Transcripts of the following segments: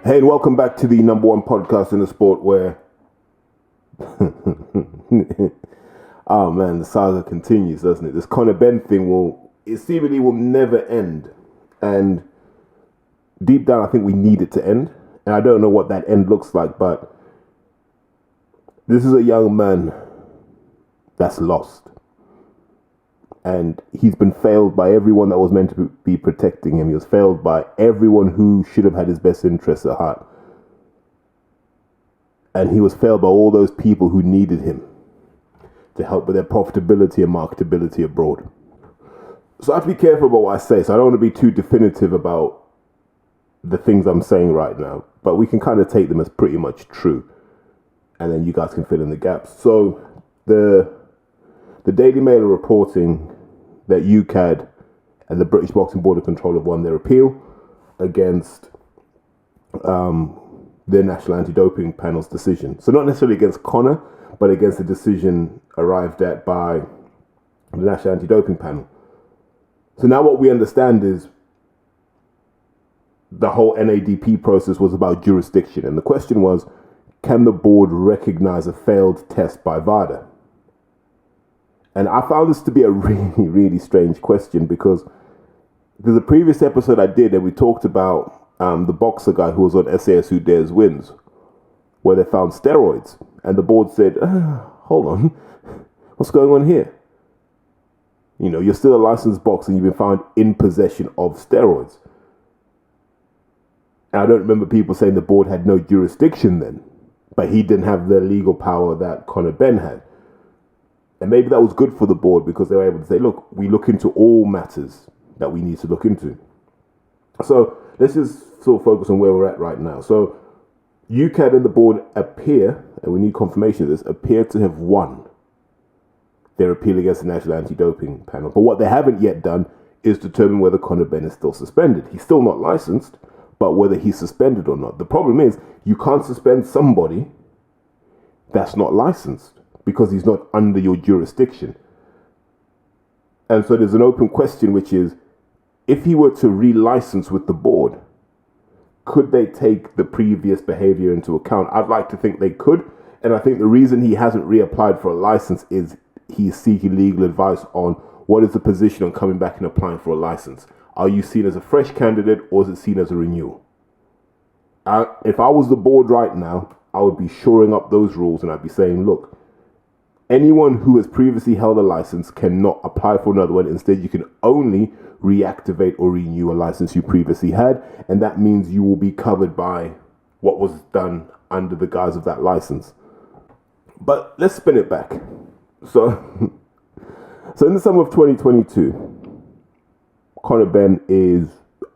Hey, and welcome back to the number one podcast in the sport where, oh man, the saga continues, doesn't it? This Conor Benn thing it seemingly will never end. And deep down, I think we need it to end. And I don't know what that end looks like, but this is a young man that's lost. And he's been failed by everyone that was meant to be protecting him. He was failed by everyone who should have had his best interests at heart. And he was failed by all those people who needed him to help with their profitability and marketability abroad. So I have to be careful about what I say. So I don't want to be too definitive about the things I'm saying right now. But we can kind of take them as pretty much true. And then you guys can fill in the gaps. So the Daily Mail are reporting that UKAD and the British Boxing Board of Control have won their appeal against their National Anti-Doping Panel's decision. So not necessarily against Conor, but against the decision arrived at by the National Anti-Doping Panel. So now what we understand is the whole NADP process was about jurisdiction. And the question was, can the board recognize a failed test by VADA? And I found this to be a really, really strange question because there's a previous episode I did and we talked about the boxer guy who was on SAS Who Dares Wins, where they found steroids. And the board said, hold on, what's going on here? You know, you're still a licensed boxer and you've been found in possession of steroids. And I don't remember people saying the board had no jurisdiction then, but he didn't have the legal power that Conor Benn had. And maybe that was good for the board because they were able to say, look, we look into all matters that we need to look into. So let's just sort of focus on where we're at right now. So UKAD and the board appear, and we need confirmation of this, appear to have won their appeal against the National Anti-Doping Panel. But what they haven't yet done is determine whether Conor Benn is still suspended. He's still not licensed, but whether he's suspended or not. The problem is you can't suspend somebody that's not licensed, because he's not under your jurisdiction. And so there's an open question, which is, if he were to relicense with the board, could they take the previous behavior into account? I'd like to think they could. And I think the reason he hasn't reapplied for a license is he's seeking legal advice on what is the position on coming back and applying for a license. Are you seen as a fresh candidate or is it seen as a renewal? If I was the board right now, I would be shoring up those rules and I'd be saying, look, anyone who has previously held a license cannot apply for another one. Instead, you can only reactivate or renew a license you previously had. And that means you will be covered by what was done under the guise of that license. But let's spin it back. So in the summer of 2022, Conor Benn is,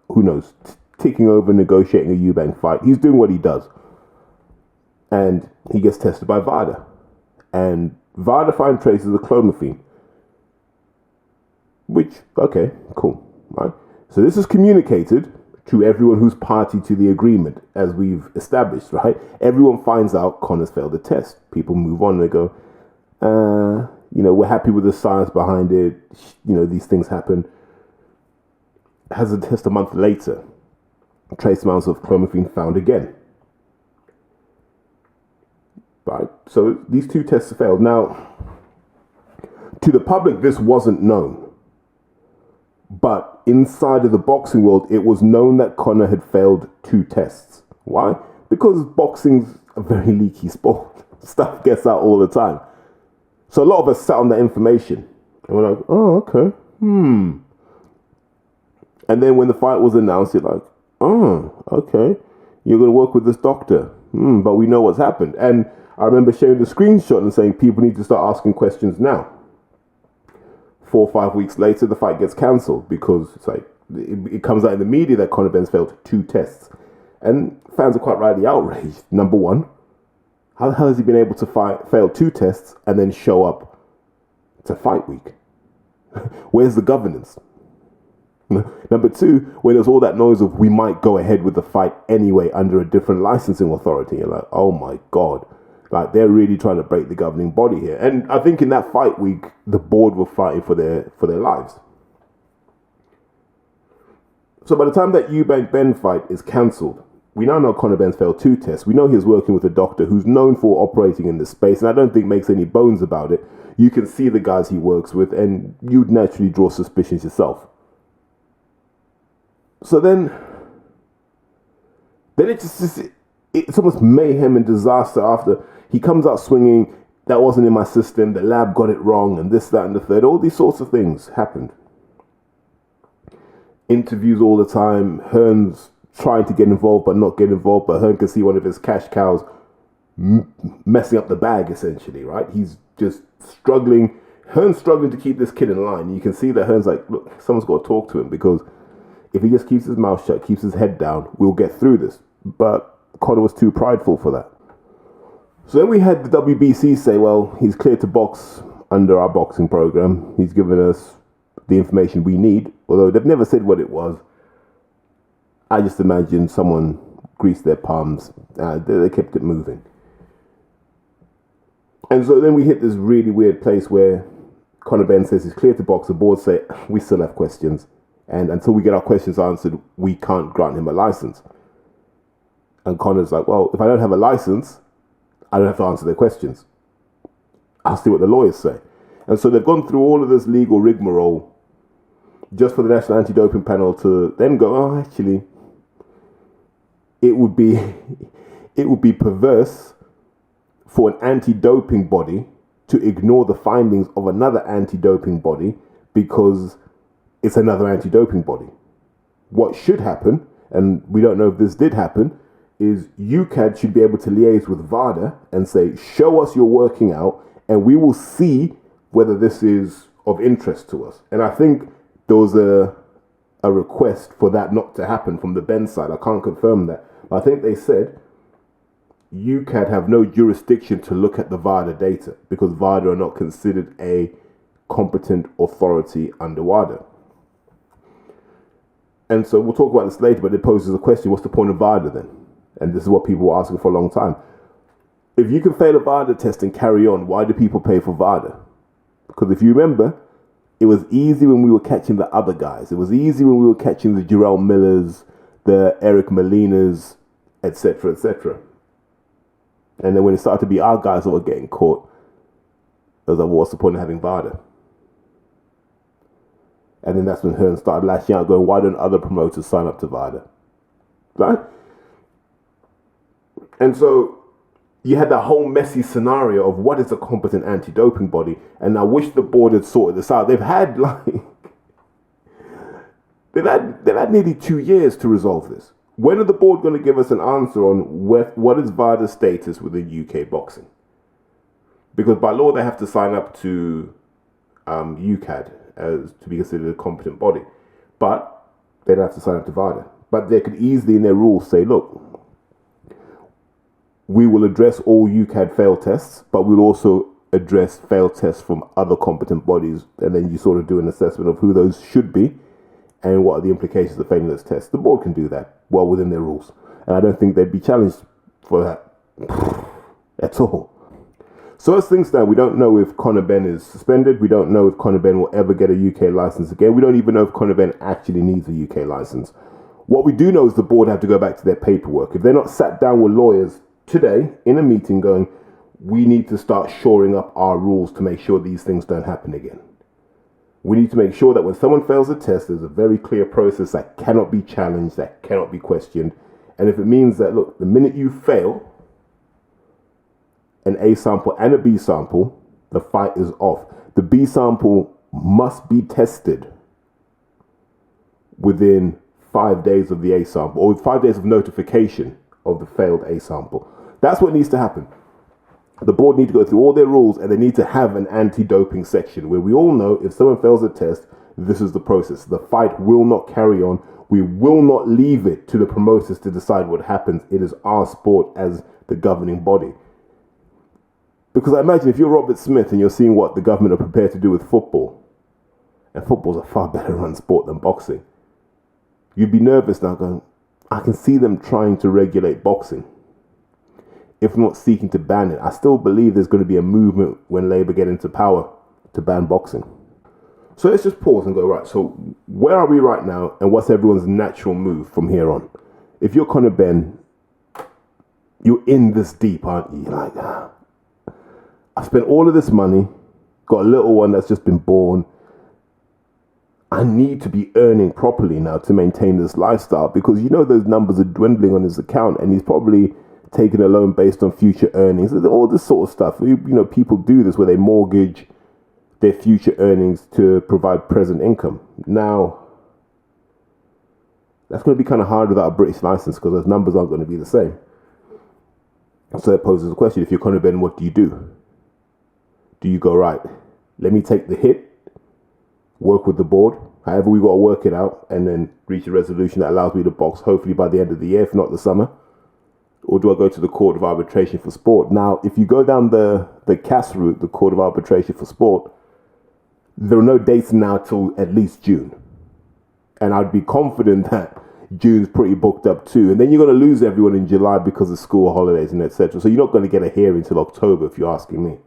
who knows, ticking over, negotiating a Eubank fight. He's doing what he does. And he gets tested by VADA. And VADA find traces of clomiphene. Which, okay, cool, right? So this is communicated to everyone who's party to the agreement, as we've established, right? Everyone finds out Conor's failed the test. People move on and they go, we're happy with the science behind it. These things happen. Has a test a month later. Trace amounts of clomiphene found again. Right, so these two tests failed. Now, to the public, this wasn't known. But inside of the boxing world, it was known that Conor had failed 2 tests. Why? Because boxing's a very leaky sport. Stuff gets out all the time. So a lot of us sat on that information. And we're like, oh, okay. And then when the fight was announced, you're like, oh, okay. You're going to work with this doctor. But we know what's happened. And I remember sharing the screenshot and saying people need to start asking questions now. 4 or 5 weeks later, the fight gets cancelled because it's like it comes out in the media that Conor Benn's failed 2 tests. And fans are quite rightly outraged. Number one, how has he been able to fail 2 tests and then show up to fight week? Where's the governance? Number 2, when there's all that noise of we might go ahead with the fight anyway under a different licensing authority, you're like, oh my God. Like, they're really trying to break the governing body here. And I think in that fight week, the board were fighting for their lives. So by the time that Eubank Benn fight is cancelled, we now know Conor Benn failed 2 tests. We know he was working with a doctor who's known for operating in this space, and I don't think makes any bones about it. You can see the guys he works with, and you'd naturally draw suspicions yourself. So then it's almost mayhem and disaster after he comes out swinging. That wasn't in my system. The lab got it wrong, and this, that, and the third. All these sorts of things happened. Interviews all the time. Hearn's trying to get involved but not get involved, but Hearn can see one of his cash cows messing up the bag, essentially, right? He's just struggling. Hearn's struggling to keep this kid in line. You can see that Hearn's like, look, someone's got to talk to him, because if he just keeps his mouth shut, keeps his head down, we'll get through this. But Conor was too prideful for that. So then we had the WBC say, well, he's cleared to box under our boxing program. He's given us the information we need, although they've never said what it was. I just imagine someone greased their palms. They kept it moving. And so then we hit this really weird place where Conor Benn says he's cleared to box. The board say, we still have questions. And until we get our questions answered, we can't grant him a license. And Conor's like, well, if I don't have a license, I don't have to answer their questions. I'll see what the lawyers say. And so they've gone through all of this legal rigmarole just for the National Anti-Doping Panel to then go, oh, actually, it would be perverse for an anti-doping body to ignore the findings of another anti-doping body because it's another anti-doping body. What should happen, and we don't know if this did happen, is UKAD should be able to liaise with VADA and say, show us your working out and we will see whether this is of interest to us. And I think there was a request for that not to happen from the Benn side. I can't confirm that. I think they said UKAD have no jurisdiction to look at the VADA data because VADA are not considered a competent authority under WADA. And so we'll talk about this later, but it poses a question, what's the point of VADA then? And this is what people were asking for a long time. If you can fail a VADA test and carry on, why do people pay for VADA? Because if you remember, it was easy when we were catching the other guys. It was easy when we were catching the Jarrell Millers, the Eric Molinas, etc., etc. And then when it started to be our guys that were getting caught, it was like, well, what's the point of having VADA? And then that's when Hearn started lashing out, going, why don't other promoters sign up to VADA? Right? And so you had that whole messy scenario of what is a competent anti-doping body, and I wish the board had sorted this out. They've had nearly 2 years to resolve this. When are the board going to give us an answer on what is VADA's status within UK boxing? Because by law they have to sign up to UKAD as to be considered a competent body, but they don't have to sign up to VADA. But they could easily in their rules say, look, we will address all UKAD failed tests, but we'll also address failed tests from other competent bodies. And then you sort of do an assessment of who those should be and what are the implications of failing those tests. The board can do that well within their rules. And I don't think they'd be challenged for that at all. So as things stand, we don't know if Conor Benn is suspended. We don't know if Conor Benn will ever get a UK license again. We don't even know if Conor Benn actually needs a UK license. What we do know is the board have to go back to their paperwork. If they're not sat down with lawyers today in a meeting going, we need to start shoring up our rules to make sure these things don't happen again. We need to make sure that when someone fails a test, there's a very clear process that cannot be challenged, that cannot be questioned. And if it means that, look, the minute you fail an A sample and a B sample, the fight is off. The B sample must be tested within 5 days of the A sample, or 5 days of notification of the failed A sample. That's what needs to happen. The board need to go through all their rules, and they need to have an anti-doping section where we all know if someone fails a test, this is the process. The fight will not carry on. We will not leave it to the promoters to decide what happens. It is our sport as the governing body. Because I imagine if you're Robert Smith and you're seeing what the government are prepared to do with football, and football's a far better run sport than boxing, you'd be nervous now going, I can see them trying to regulate boxing, if not seeking to ban it. I still believe there's going to be a movement when Labour get into power to ban boxing. So let's just pause and go, right, so where are we right now and what's everyone's natural move from here on? If you're Conor Benn, you're in this deep, aren't you? You're like, I spent all of this money, got a little one that's just been born. I need to be earning properly now to maintain this lifestyle, because those numbers are dwindling on his account, and he's probably taking a loan based on future earnings. All this sort of stuff. People do this where they mortgage their future earnings to provide present income. Now, that's going to be kind of hard without a British license, because those numbers aren't going to be the same. So it poses a question: if you're Conor Benn, what do you do? Do you go, right, let me take the hit, work with the board, however we got to work it out, and then reach a resolution that allows me to box, hopefully by the end of the year, if not the summer? Or do I go to the Court of Arbitration for Sport? Now, if you go down the CAS route, the Court of Arbitration for Sport, there are no dates now till at least June. And I'd be confident that June's pretty booked up too. And then you're going to lose everyone in July because of school holidays and etc. So you're not going to get a hearing until October, if you're asking me.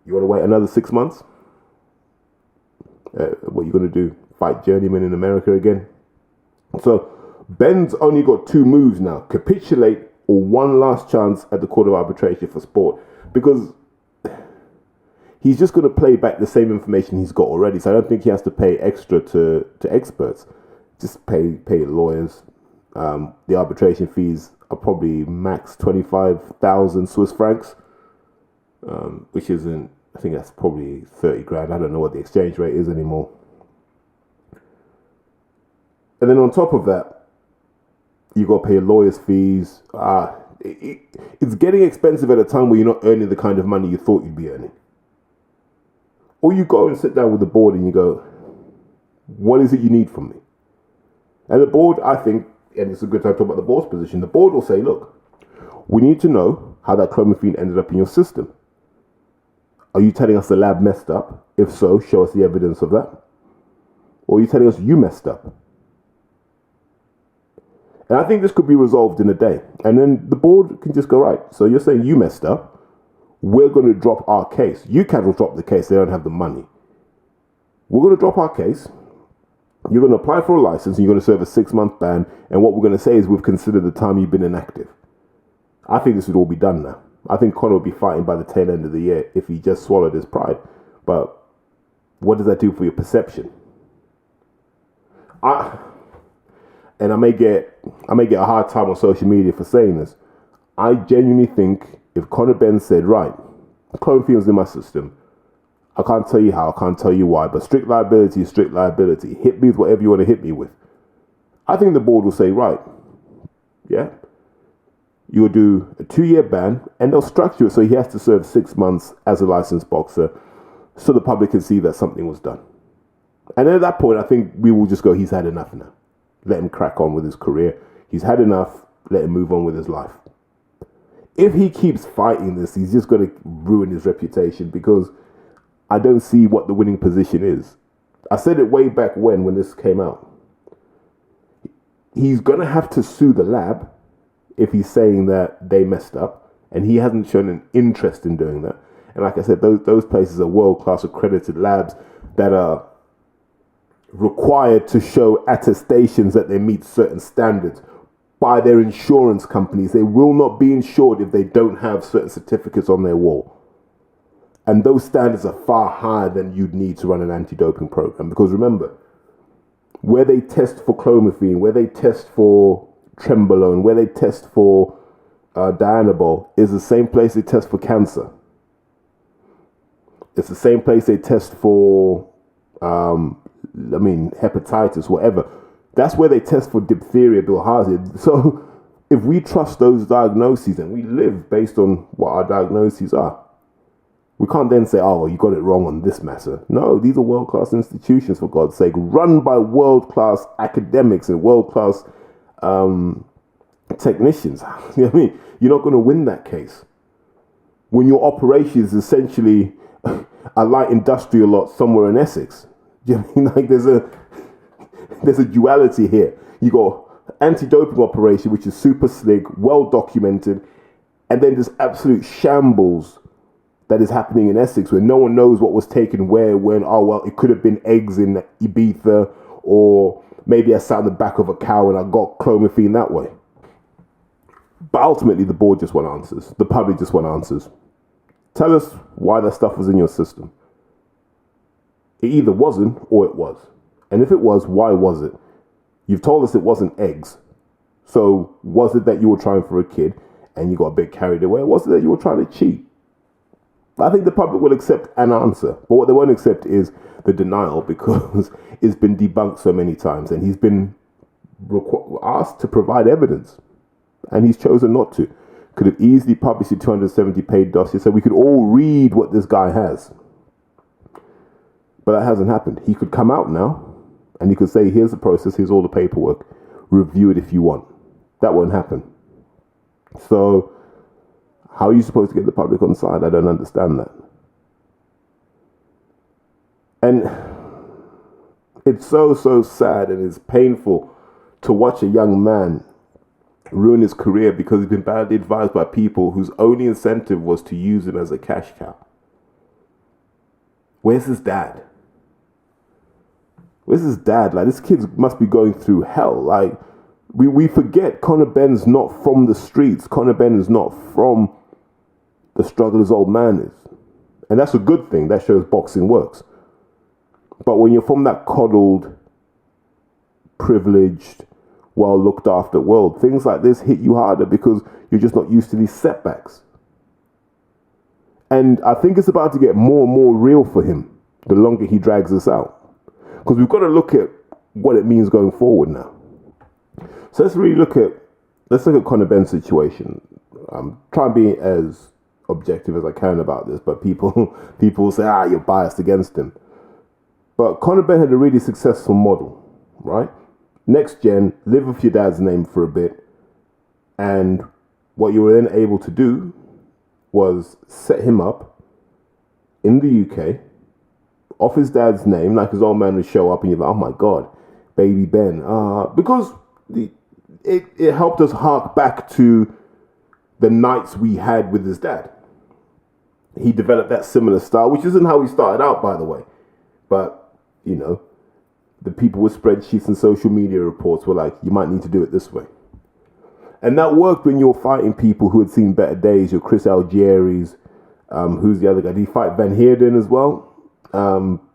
You want to wait another 6 months? What are you going to do? Fight journeyman in America again? So Benn's only got two moves now: capitulate or one last chance at the Court of Arbitration for Sport, because he's just going to play back the same information he's got already. So I don't think he has to pay extra to experts. Just pay lawyers. The arbitration fees are probably max 25,000 Swiss francs, which isn't, I think that's probably 30 grand. I don't know what the exchange rate is anymore. And then on top of that, you got to pay lawyers' fees. It's getting expensive at a time where you're not earning the kind of money you thought you'd be earning. Or you go and sit down with the board and you go, what is it you need from me? And the board, I think, and it's a good time to talk about the board's position, the board will say, look, we need to know how that clomiphene ended up in your system. Are you telling us the lab messed up? If so, show us the evidence of that. Or are you telling us you messed up? And I think this could be resolved in a day. And then the board can just go, right, so you're saying you messed up. We're going to drop our case. UKAD will drop the case. They don't have the money. We're going to drop our case. You're going to apply for a license and you're going to serve a 6-month ban. And what we're going to say is we've considered the time you've been inactive. I think this would all be done now. I think Conor would be fighting by the tail end of the year if he just swallowed his pride. But what does that do for your perception? I may get a hard time on social media for saying this. I genuinely think if Conor Benn said, right, clomiphene's in my system, I can't tell you how, I can't tell you why, but strict liability is strict liability. Hit me with whatever you want to hit me with. I think the board will say, right, yeah, you will do a 2-year ban, and they'll structure it so he has to serve 6 months as a licensed boxer so the public can see that something was done. And at that point, I think we will just go, he's had enough now. Let him crack on with his career. He's had enough. Let him move on with his life. If he keeps fighting this, he's just going to ruin his reputation, because I don't see what the winning position is. I said it way back when this came out. He's going to have to sue the lab if he's saying that they messed up, and he hasn't shown an interest in doing that. And like I said, those places are world-class accredited labs that are required to show attestations that they meet certain standards by their insurance companies. They will not be insured if they don't have certain certificates on their wall. And those standards are far higher than you'd need to run an anti-doping program. Because remember, where they test for clomiphene, where they test for trenbolone, where they test for Dianabol, is the same place they test for cancer. It's the same place they test for hepatitis, whatever. That's where they test for diphtheria, bilharzia. So if we trust those diagnoses and we live based on what our diagnoses are, we can't then say, oh, well, you got it wrong on this matter. No, these are world-class institutions, for God's sake, run by world-class academics and world-class technicians. You know what I mean? You're not going to win that case when your operation is essentially a light industrial lot somewhere in Essex. You know what I mean? Like there's a duality here. You got anti-doping operation, which is super slick, well documented, and then this absolute shambles that is happening in Essex, where no one knows what was taken where, when. Oh well, it could have been eggs in Ibiza, or maybe I sat on the back of a cow and I got clomiphene that way. But ultimately, the board just want answers. The public just want answers. Tell us why that stuff was in your system. It either wasn't or it was. And if it was, why was it? You've told us it wasn't eggs. So was it that you were trying for a kid and you got a bit carried away? Or was it that you were trying to cheat? I think the public will accept an answer. But what they won't accept is the denial, because it's been debunked so many times and he's been asked to provide evidence. And he's chosen not to. Could have easily published a 270-page dossier so we could all read what this guy has. But that hasn't happened. He could come out now and he could say, here's the process, here's all the paperwork. Review it if you want. That won't happen. So how are you supposed to get the public on side? I don't understand that. And it's so sad and it's painful to watch a young man ruin his career because he's been badly advised by people whose only incentive was to use him as a cash cow. Where's his dad? Where's his dad? Like, this kid must be going through hell. Like, we forget Conor Benn's not from the streets. Conor Benn is not from the struggle his old man is. And that's a good thing. That shows boxing works. But when you're from that coddled, privileged, well looked after world, things like this hit you harder because you're just not used to these setbacks. And I think it's about to get more and more real for him the longer he drags this out. Because we've got to look at what it means going forward now. So let's look at Conor Benn's situation. I'm trying to be as objective as I can about this, but people say, you're biased against him. But Conor Benn had a really successful model, right? Next gen, live with your dad's name for a bit. And what you were then able to do was set him up in the UK off his dad's name, like his old man would show up and you're like, oh my God, baby Ben. Because it helped us hark back to the nights we had with his dad. He developed that similar style, which isn't how he started out, by the way. But, you know, the people with spreadsheets and social media reports were like, you might need to do it this way. And that worked when you were fighting people who had seen better days. Your Chris Algieri's, who's the other guy? Did he fight Van Heerden as well?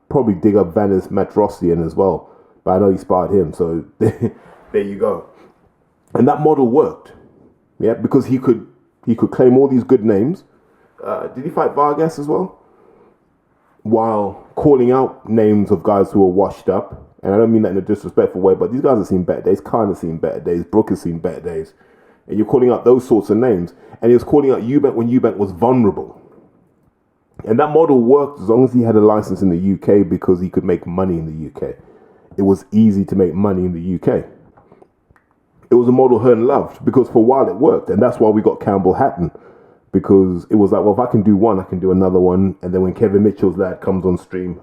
Probably dig up Vanis Matrosian as well. But I know he sparred him, so there you go. And that model worked. Yeah, because he could claim all these good names. Did he fight Vargas as well? While calling out names of guys who are washed up. And I don't mean that in a disrespectful way, but these guys have seen better days. Khan has seen better days. Brooke has seen better days. And you're calling out those sorts of names. And he was calling out Eubank when Eubank was vulnerable. And that model worked as long as he had a license in the UK, because he could make money in the UK. It was easy to make money in the UK. It was a model Hearn loved because for a while it worked. And that's why we got Campbell Hatton. Because it was like, well, if I can do one, I can do another one. And then when Kevin Mitchell's lad comes on stream,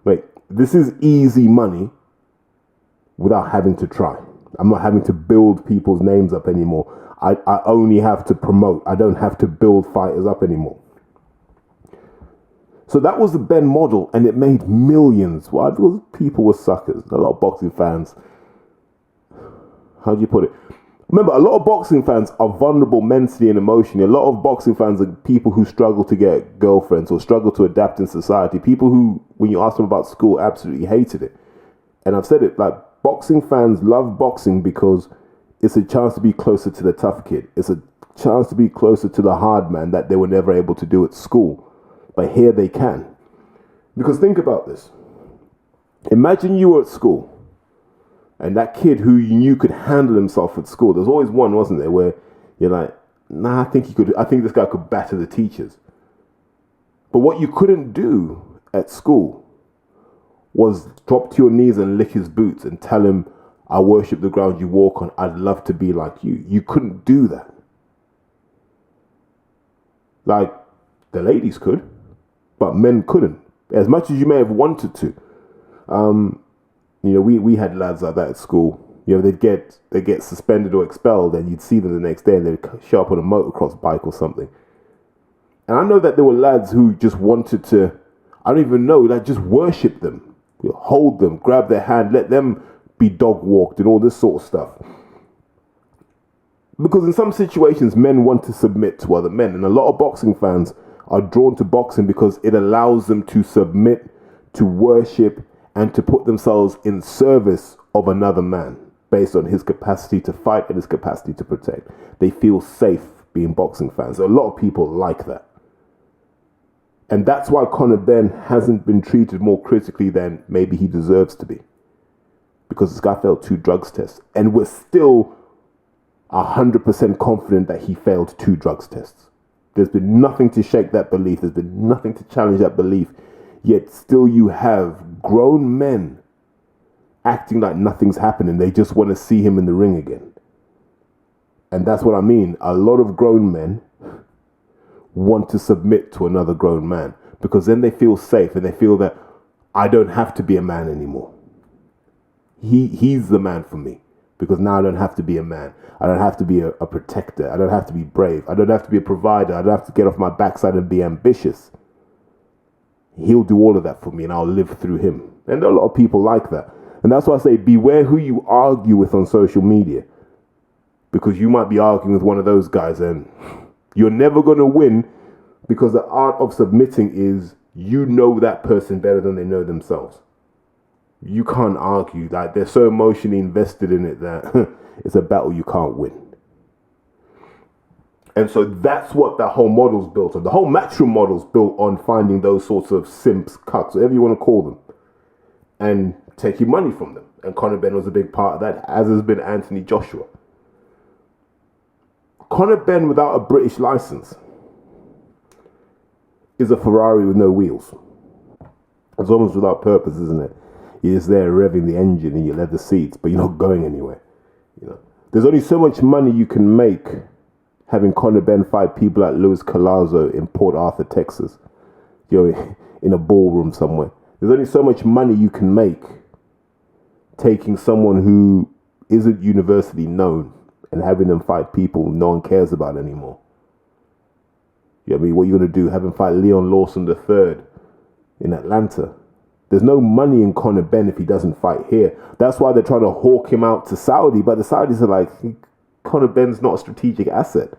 wait, this is easy money without having to try. I'm not having to build people's names up anymore. I only have to promote. I don't have to build fighters up anymore. So that was the Ben model, and it made millions. Why? Because people were suckers. A lot of boxing fans. How do you put it? Remember, a lot of boxing fans are vulnerable mentally and emotionally. A lot of boxing fans are people who struggle to get girlfriends or struggle to adapt in society. People who, when you ask them about school, absolutely hated it. And I've said it, like, boxing fans love boxing because it's a chance to be closer to the tough kid. It's a chance to be closer to the hard man that they were never able to do at school. But here they can. Because think about this. Imagine you were at school and that kid who you knew could handle himself at school. There's always one, wasn't there, where you're like, nah, I think this guy could batter the teachers. But what you couldn't do at school was drop to your knees and lick his boots and tell him, I worship the ground you walk on. I'd love to be like you. You couldn't do that. Like, the ladies could, but men couldn't. As much as you may have wanted to. We had lads like that at school. You know, they'd get suspended or expelled, and you'd see them the next day, and they'd show up on a motocross bike or something. And I know that there were lads who just wanted to, I don't even know, like just worship them, hold them, grab their hand, let them be dog walked, and all this sort of stuff. Because in some situations, men want to submit to other men, and a lot of boxing fans are drawn to boxing because it allows them to submit, to worship, and to put themselves in service of another man based on his capacity to fight and his capacity to protect. They feel safe being boxing fans. A lot of people like that. And that's why Conor Benn hasn't been treated more critically than maybe he deserves to be. Because this guy failed 2 drugs tests. And we're still 100% confident that he failed 2 drugs tests. There's been nothing to shake that belief. There's been nothing to challenge that belief. Yet still you have grown men acting like nothing's happening. They just want to see him in the ring again. And that's what I mean. A lot of grown men want to submit to another grown man because then they feel safe and they feel that I don't have to be a man anymore. He's the man for me because now I don't have to be a man. I don't have to be a protector. I don't have to be brave. I don't have to be a provider. I don't have to get off my backside and be ambitious. He'll do all of that for me and I'll live through him. And a lot of people like that. And that's why I say beware who you argue with on social media. Because you might be arguing with one of those guys and you're never going to win because the art of submitting is you know that person better than they know themselves. You can't argue. Like they're so emotionally invested in it that it's a battle you can't win. And so that's what that whole model's built on. The whole Matchroom model's built on finding those sorts of simps, cucks, whatever you want to call them, and taking money from them. And Conor Benn was a big part of that, as has been Anthony Joshua. Conor Benn without a British license is a Ferrari with no wheels. It's almost without purpose, isn't it? You're just there revving the engine in your leather seats, but you're not going anywhere. You know, there's only so much money you can make having Conor Benn fight people like Luis Collazo in Port Arthur, Texas, you know, in a ballroom somewhere. There's only so much money you can make taking someone who isn't universally known and having them fight people no one cares about anymore. You know what I mean? What are you going to do? Have him fight Leon Lawson III in Atlanta? There's no money in Conor Benn if he doesn't fight here. That's why they're trying to hawk him out to Saudi. But the Saudis are like, Conor Benn's not a strategic asset.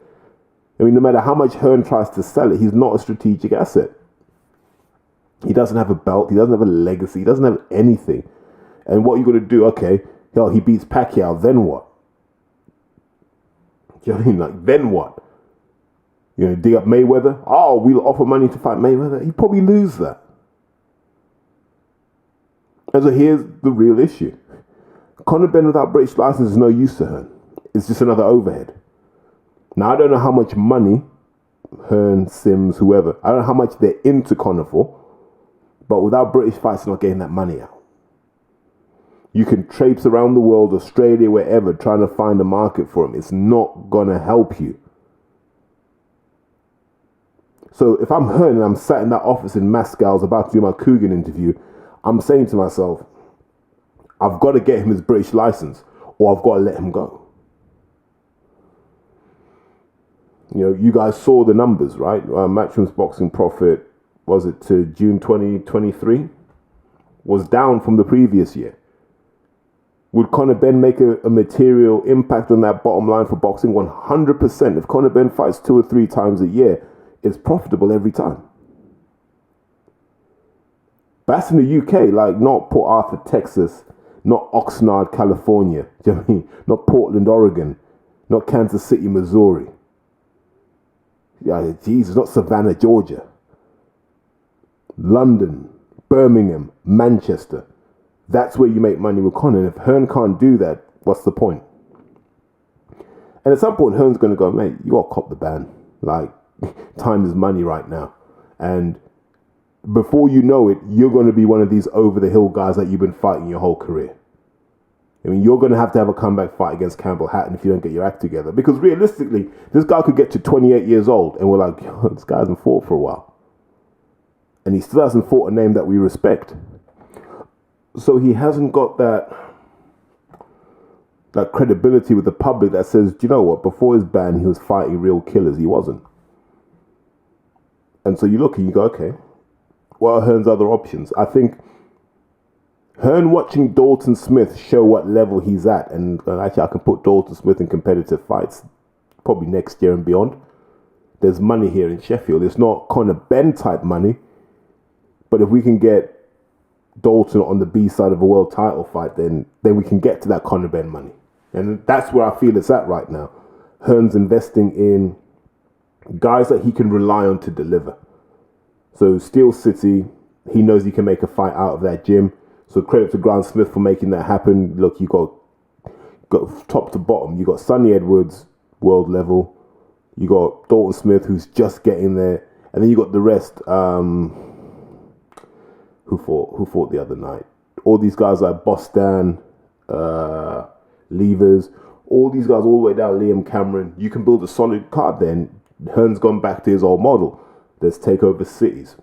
I mean, no matter how much Hearn tries to sell it, he's not a strategic asset. He doesn't have a belt. He doesn't have a legacy. He doesn't have anything. And what are you going to do? Okay, he beats Pacquiao. Then what? You know what I mean? Like, then what? You know, dig up Mayweather? Oh, we'll offer money to fight Mayweather. He'd probably lose that. And so here's the real issue. Conor Benn without British license is no use to Hearn. It's just another overhead. Now, I don't know how much money Hearn, Sims, whoever, I don't know how much they're into Conor for, but without British fights, they're not getting that money out. You can traipse around the world, Australia, wherever, trying to find a market for him. It's not going to help you. So if I'm Hearn and I'm sat in that office in Moscow, I was about to do my Coogan interview, I'm saying to myself, I've got to get him his British license or I've got to let him go. You know, you guys saw the numbers, right? Matchroom's boxing profit, was it to June 2023? Was down from the previous year. Would Conor Benn make a material impact on that bottom line for boxing? 100%. If Conor Benn fights 2 or 3 times a year, it's profitable every time. That's in the UK, like not Port Arthur, Texas, not Oxnard, California, do you know what I mean? Not Portland, Oregon, not Kansas City, Missouri. Yeah, Jesus, not Savannah, Georgia. London, Birmingham, Manchester. That's where you make money with Conor. And if Hearn can't do that, what's the point? And at some point, Hearn's going to go, mate, you got to cop the ban. Like, time is money right now. And before you know it, you're going to be one of these over-the-hill guys that you've been fighting your whole career. I mean, you're going to have a comeback fight against Campbell Hatton if you don't get your act together. Because realistically, this guy could get to 28 years old and we're like, this guy hasn't fought for a while. And he still hasn't fought a name that we respect. So he hasn't got that credibility with the public that says, do you know what, before his ban, he was fighting real killers. He wasn't. And so you look and you go, okay, what are Hearn's other options? I think Hearn watching Dalton Smith show what level he's at. And actually, I can put Dalton Smith in competitive fights probably next year and beyond. There's money here in Sheffield. It's not Conor Benn type money, but if we can get Dalton on the B side of a world title fight, then we can get to that Conor Benn money. And that's where I feel it's at right now. Hearn's investing in guys that he can rely on to deliver. So Steel City, he knows he can make a fight out of that gym. So credit to Grant Smith for making that happen. Look, you got top to bottom. You got Sonny Edwards, world level. You got Dalton Smith, who's just getting there, and then you got the rest. Who fought the other night? All these guys like Bostan, Levers, all these guys all the way down. Liam Cameron. You can build a solid card. Then Hearn's gone back to his old model. Let's take over cities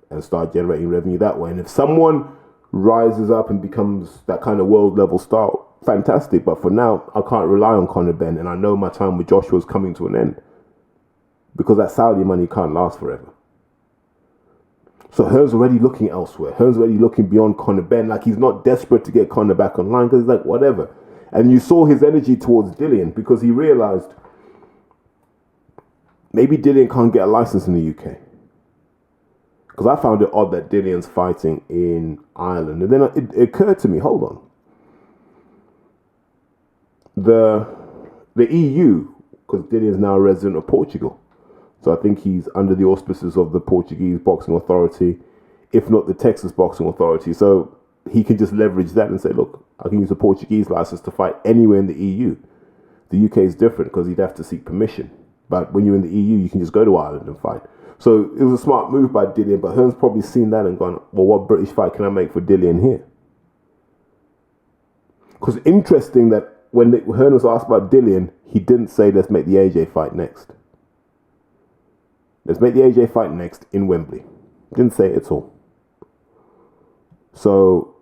and start generating revenue that way. And if someone rises up and becomes that kind of world level star, fantastic. But for now, I can't rely on Conor Benn, and I know my time with Joshua is coming to an end because that Saudi money can't last forever. So Hearn's already looking elsewhere. Hearn's already looking beyond Conor Benn. Like, he's not desperate to get Conor back online because he's like, whatever. And you saw his energy towards Dillian because he realized maybe Dillian can't get a license in the UK. Because I found it odd that Dillian's fighting in Ireland. And then it occurred to me, hold on. The EU, because Dillian's now a resident of Portugal. So I think he's under the auspices of the Portuguese Boxing Authority, if not the Texas Boxing Authority. So he can just leverage that and say, look, I can use a Portuguese license to fight anywhere in the EU. The UK is different because he'd have to seek permission. But when you're in the EU, you can just go to Ireland and fight. So it was a smart move by Dillian, but Hearn's probably seen that and gone, well, what British fight can I make for Dillian here? Because interesting that when Hearn was asked about Dillian, he didn't say, let's make the AJ fight next. Let's make the AJ fight next in Wembley. Didn't say it at all. So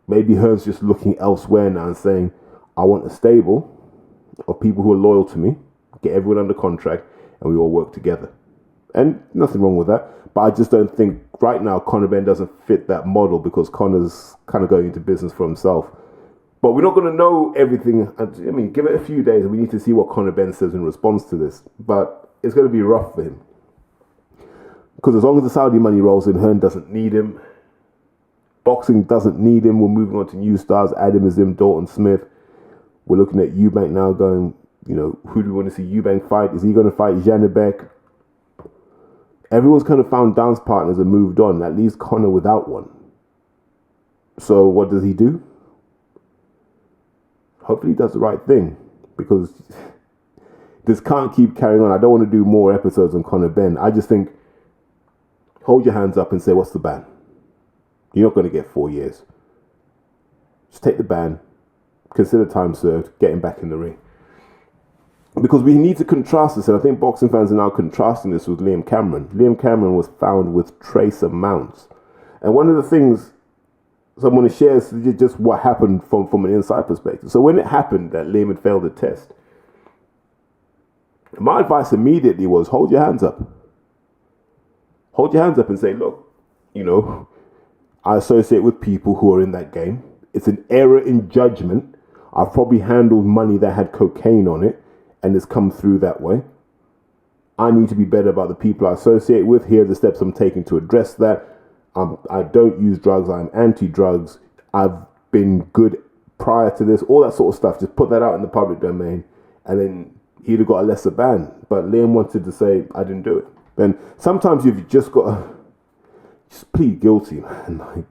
maybe Hearn's just looking elsewhere now and saying, I want a stable of people who are loyal to me, get everyone under contract, and we all work together. And nothing wrong with that. But I just don't think right now Conor Benn doesn't fit that model because Conor's kind of going into business for himself. But we're not going to know everything. I mean, give it a few days and we need to see what Conor Benn says in response to this. But it's going to be rough for him. Because as long as the Saudi money rolls in, Hearn doesn't need him. Boxing doesn't need him. We're moving on to new stars. Adam Azim, Dalton Smith. We're looking at Eubank now going, who do we want to see Eubank fight? Is he going to fight Janibek? Everyone's kind of found dance partners and moved on. That leaves Conor without one. So what does he do? Hopefully he does the right thing. Because this can't keep carrying on. I don't want to do more episodes on Conor Benn. I just think, hold your hands up and say, what's the ban? You're not going to get 4 years. Just take the ban. Consider time served. Get him back in the ring. Because we need to contrast this, and I think boxing fans are now contrasting this with Liam Cameron. Liam Cameron was found with trace amounts. And one of the things someone shares is just what happened from an inside perspective. So when it happened that Liam had failed the test, my advice immediately was hold your hands up. Hold your hands up and say, look, I associate with people who are in that game. It's an error in judgment. I've probably handled money that had cocaine on it, and it's come through that way. I need to be better about the people I associate with. Here are the steps I'm taking to address that. I don't use drugs. I'm anti-drugs. I've been good prior to this. All that sort of stuff. Just put that out in the public domain. And then he'd have got a lesser ban. But Liam wanted to say, I didn't do it. Then sometimes you've just got to just plead guilty, man.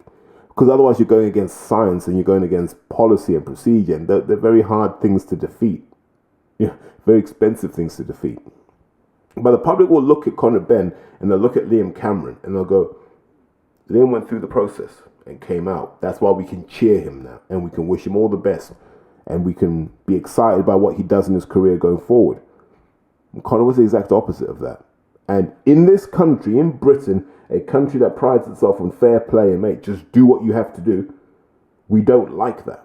Because otherwise you're going against science and you're going against policy and procedure. And they're very hard things to defeat. Yeah, very expensive things to defeat. But the public will look at Conor Benn and they'll look at Liam Cameron and they'll go, Liam went through the process and came out. That's why we can cheer him now and we can wish him all the best and we can be excited by what he does in his career going forward. And Conor was the exact opposite of that. And in this country, in Britain, a country that prides itself on fair play and mate, just do what you have to do, we don't like that.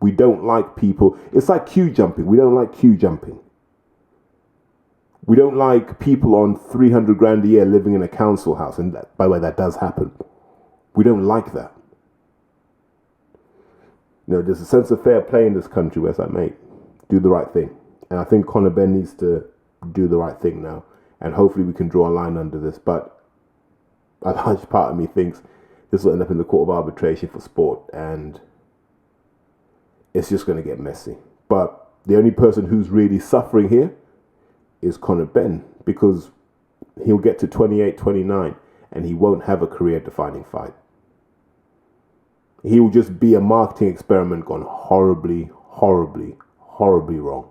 We don't like people. It's like queue jumping. We don't like queue jumping. We don't like people on 300 grand a year living in a council house. And that, by the way, that does happen. We don't like that. There's a sense of fair play in this country where it's like, mate, do the right thing. And I think Conor Benn needs to do the right thing now. And hopefully we can draw a line under this. But a large part of me thinks this will end up in the Court of Arbitration for Sport. And it's just going to get messy. But the only person who's really suffering here is Conor Benn, because he'll get to 28, 29 and he won't have a career-defining fight. He will just be a marketing experiment gone horribly, horribly, horribly wrong.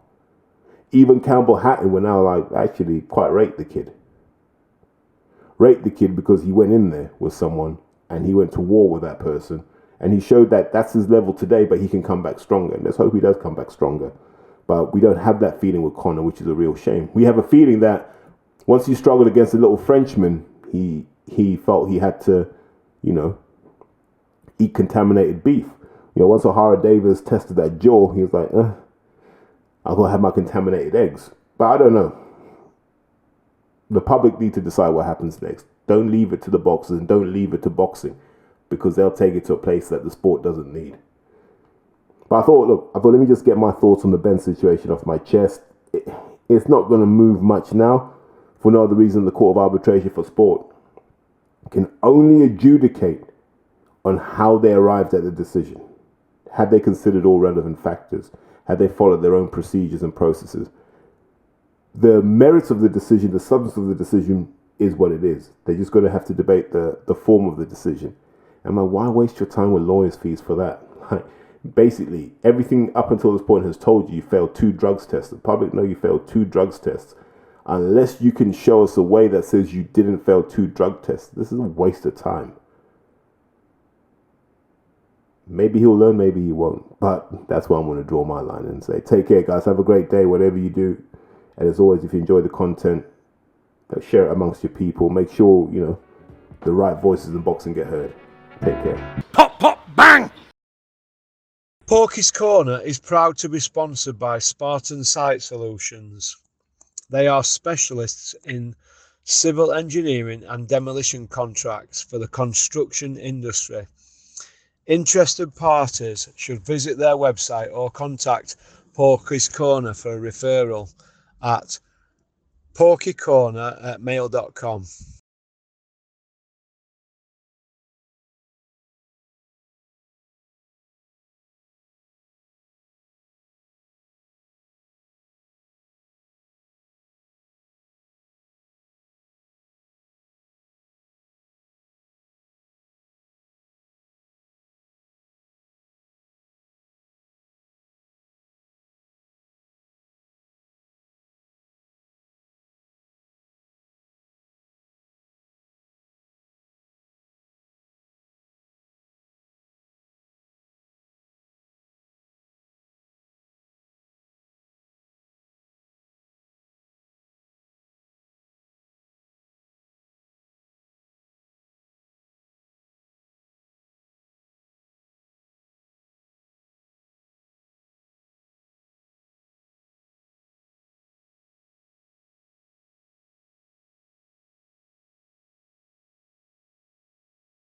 Even Campbell Hatton were now like, actually quite rate the kid. Rate the kid because he went in there with someone and he went to war with that person. And he showed that that's his level today, but he can come back stronger. And let's hope he does come back stronger. But we don't have that feeling with Conor, which is a real shame. We have a feeling that once he struggled against a little Frenchman, he felt he had to, eat contaminated beef. Once O'Hara Davis tested that jaw, he was like, I'll go have my contaminated eggs. But I don't know. The public need to decide what happens next. Don't leave it to the boxers and don't leave it to boxing, because they'll take it to a place that the sport doesn't need. But I thought, let me just get my thoughts on the Benn situation off my chest. It's not going to move much now, for no other reason the Court of Arbitration for Sport can only adjudicate on how they arrived at the decision. Had they considered all relevant factors? Had they followed their own procedures and processes? The merits of the decision, the substance of the decision is what it is. They're just going to have to debate the form of the decision. And why waste your time with lawyers' fees for that? Basically, everything up until this point has told you failed 2 drugs tests. The public know you failed 2 drugs tests. Unless you can show us a way that says you didn't fail 2 drug tests, this is a waste of time. Maybe he'll learn, maybe he won't. But that's where I'm going to draw my line and say, take care, guys. Have a great day, whatever you do. And as always, if you enjoy the content, share it amongst your people. Make sure, the right voices in boxing get heard. Take care. Pop, pop, bang! Porky's Corner is proud to be sponsored by Spartan Site Solutions. They are specialists in civil engineering and demolition contracts for the construction industry. Interested parties should visit their website or contact Porky's Corner for a referral at porkycorner@mail.com.